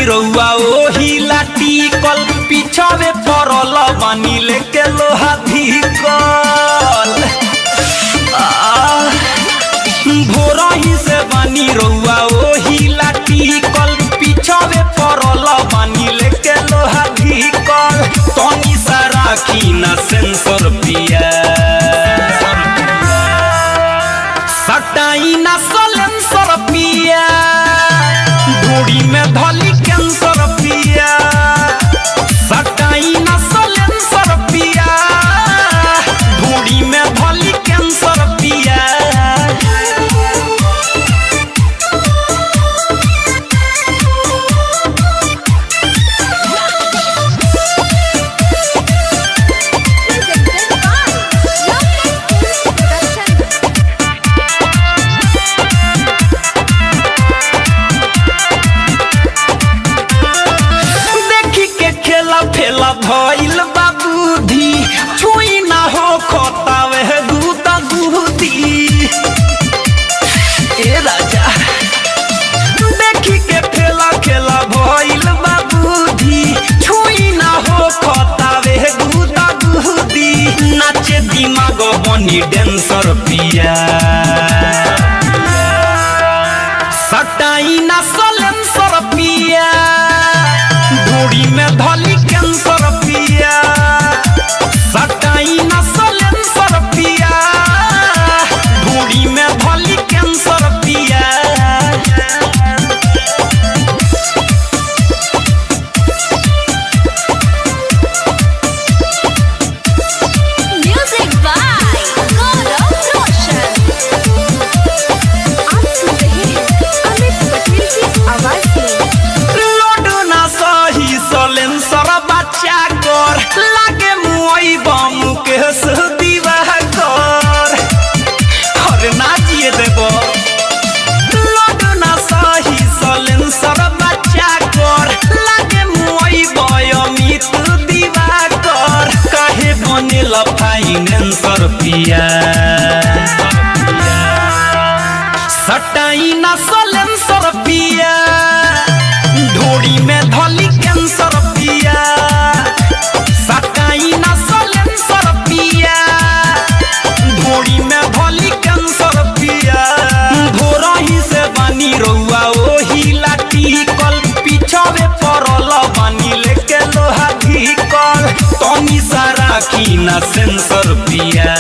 रउआ ओही लाठी कल पिछावे परल बानी लेके लोहा धिकल भोरही से बानी रउआ ओही लाठी कल पिछावे परल बानी लेके लोहा धिकल तनी सा राखी ना सेंसर पिया सटाई ना सलेंसर पिया ढूढ़ी में धली कैंसर पिया सटाई ना सलेंसर पिया ढूढ़ी में धली कैंसर पिया फेला भइल बाबूधी छुई ना हो खोतावे दूता दूधी ए राजा देखी के फेला खेला भइल बाबूधी छुई ना हो खोतावे दूता दूधी नाचे दिमाग बनी डांसर पिया सटाई ना सलेंसर पिया ढूढ़ी में धली कैंसर पिया सटाई ना सलेंसर पिया ढूढ़ी में धली कैंसर पिया म्यूजिक बाय गौरव रोशन। आप सुन रहे हैं अमित पटेल की आवाज में। सलेंसर बच्चा कर लागे मुई बम के दीवा कर और नाचिए देबो लडना सही सलेंसर बच्चा कर लागे मुई बयमित दीवा कर काहे बनेल फाइनेंसर पिया सटाई ना सलेंसर पिया ढोड़ी में धली कैंसर पिया सटाई ना सलेंसर पिया ढोड़ी में धली कैंसर पिया भोरही से बानी रउआ ओही लाठी कल पिछावे परल बानी लेके लोहा धिकल तनी सा राखी ना सेंसर पिया।